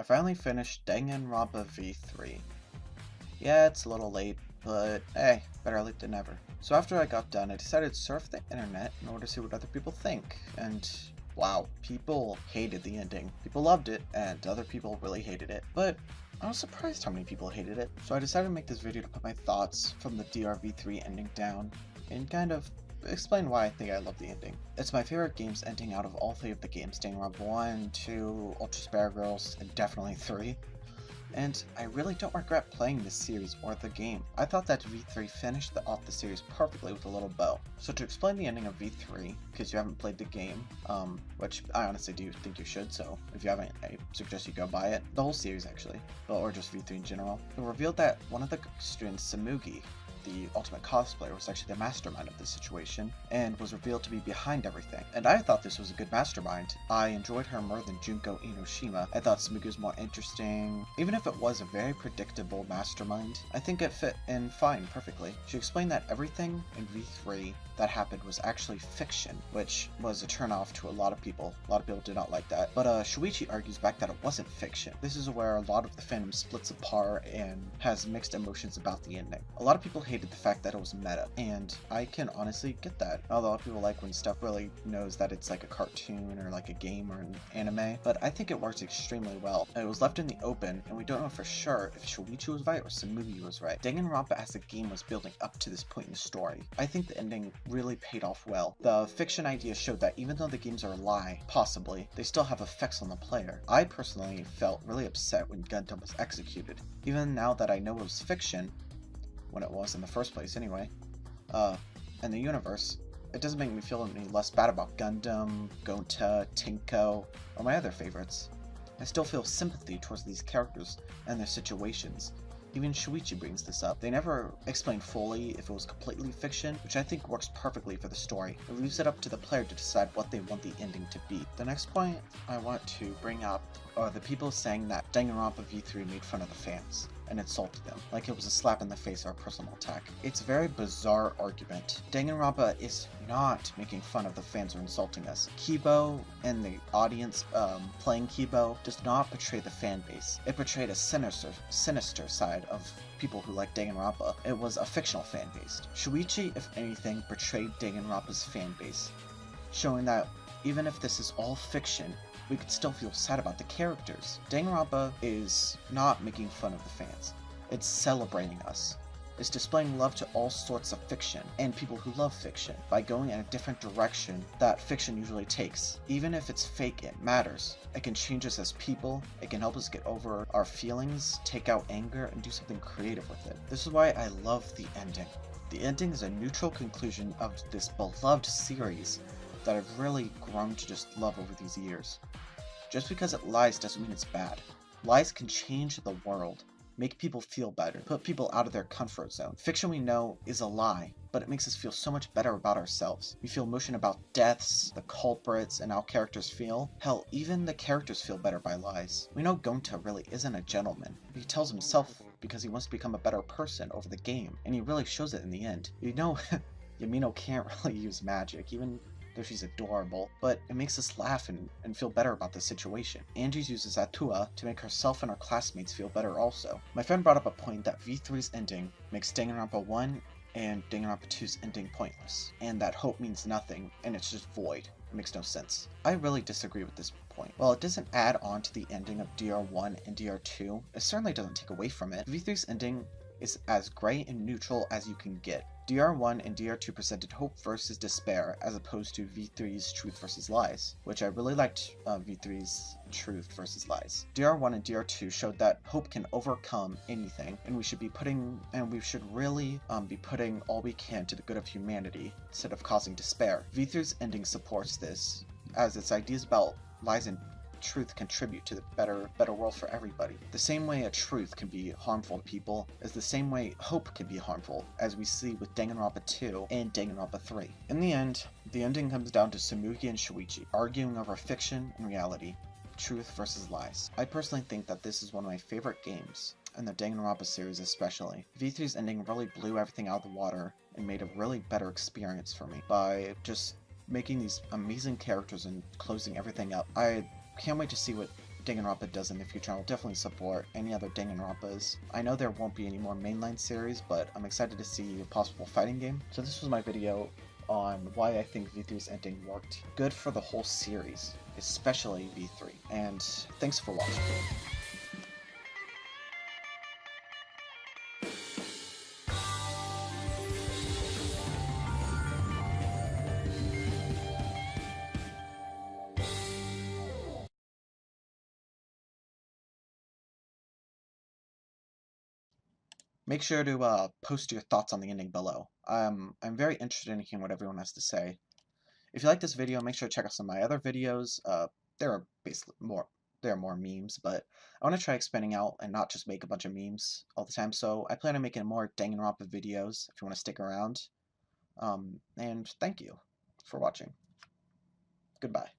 I finally finished Danganronpa V3. Yeah, it's a little late, but hey, better late than never. So after I got done, I decided to surf the internet in order to see what other people think, and wow, people hated the ending. People loved it, and other people really hated it, but I was surprised how many people hated it. So I decided to make this video to put my thoughts from the DRV3 ending down, and kind of explain why I think I love the ending. It's my favorite game's ending out of all three of the games, Danganronpa 1, 2, Ultra Spare Girls, and definitely 3. And I really don't regret playing this series or the game. I thought that V3 finished off the series perfectly with a little bow. So to explain the ending of V3, because you haven't played the game, which I honestly do think you should, so if you haven't, I suggest you go buy it. The whole series actually, or just V3 in general. It revealed that one of the students, Samugi, the ultimate cosplayer, was actually the mastermind of this situation, and was revealed to be behind everything. And I thought this was a good mastermind. I enjoyed her more than Junko Enoshima. I thought Sumugi was more interesting. Even if it was a very predictable mastermind, I think it fit in fine perfectly. She explained that everything in V3 that happened was actually fiction, which was a turnoff to a lot of people. A lot of people did not like that. But Shuichi argues back that it wasn't fiction. This is where a lot of the fandom splits apart and has mixed emotions about the ending. A lot of people hated the fact that it was meta, and I can honestly get that. A lot of people like when stuff really knows that it's like a cartoon or like a game or an anime, but I think it works extremely well. It was left in the open, and we don't know for sure if Shuichi was right or Samugi was right. Danganronpa as a game was building up to this point in the story. I think the ending really paid off well. The fiction idea showed that even though the games are a lie, possibly, they still have effects on the player. I personally felt really upset when Gundam was executed. Even now that I know it was fiction, when it was in the first place anyway, in the universe, it doesn't make me feel any less bad about Gundam, Gonta, Tinko, or my other favorites. I still feel sympathy towards these characters and their situations. Even Shuichi brings this up. They never explain fully if it was completely fiction, which I think works perfectly for the story. It leaves it up to the player to decide what they want the ending to be. The next point I want to bring up are the people saying that Danganronpa V3 made fun of the fans and insulted them, like it was a slap in the face or a personal attack. It's a very bizarre argument. Danganronpa is not making fun of the fans or insulting us. Kibo and the audience playing Kibo does not portray the fan base. It portrayed a sinister side of people who like Danganronpa. It was a fictional fan base. Shuichi, if anything, portrayed Danganronpa's fan base, showing that even if this is all fiction, we could still feel sad about the characters. Danganronpa is not making fun of the fans. It's celebrating us. It's displaying love to all sorts of fiction and people who love fiction by going in a different direction that fiction usually takes. Even if it's fake, it matters. It can change us as people, it can help us get over our feelings, take out anger, and do something creative with it. This is why I love the ending. The ending is a neutral conclusion of this beloved series that I've really grown to just love over these years. Just because it lies doesn't mean it's bad. Lies can change the world, make people feel better, put people out of their comfort zone. Fiction we know is a lie, but it makes us feel so much better about ourselves. We feel emotion about deaths, the culprits, and how characters feel. Hell, even the characters feel better by lies. We know Gonta really isn't a gentleman. He tells himself because he wants to become a better person over the game, and he really shows it in the end. You know, Yamino can't really use magic, even though she's adorable, but it makes us laugh and feel better about the situation. Angie's uses Atua to make herself and her classmates feel better also. My friend brought up a point that V3's ending makes Danganronpa 1 and Danganronpa 2's ending pointless, and that hope means nothing, and it's just void. It makes no sense. I really disagree with this point. While it doesn't add on to the ending of DR1 and DR2, it certainly doesn't take away from it. V3's ending is as gray and neutral as you can get. DR1 and DR2 presented hope versus despair as opposed to V3's truth versus lies, which I really liked V3's truth versus lies. DR1 and DR2 showed that hope can overcome anything, and we should really be putting all we can to the good of humanity instead of causing despair. V3's ending supports this, as its ideas about lies and truth contribute to the better world for everybody. The same way a truth can be harmful to people is the same way hope can be harmful, as we see with Danganronpa 2 and Danganronpa 3. In the end, the ending comes down to Samugi and Shuichi arguing over fiction and reality, truth versus lies. I personally think that this is one of my favorite games, and the Danganronpa series especially. V3's ending really blew everything out of the water and made a really better experience for me by just making these amazing characters and closing everything up. I can't wait to see what Danganronpa does in the future. I'll definitely support any other Danganronpas. I know there won't be any more mainline series, but I'm excited to see a possible fighting game. So this was my video on why I think V3's ending worked good for the whole series, especially V3. And thanks for watching. Make sure to post your thoughts on the ending below. I'm very interested in hearing what everyone has to say. If you like this video, make sure to check out some of my other videos. There are basically more memes, but I want to try expanding out and not just make a bunch of memes all the time. So I plan on making more Danganronpa videos if you want to stick around. And thank you for watching. Goodbye.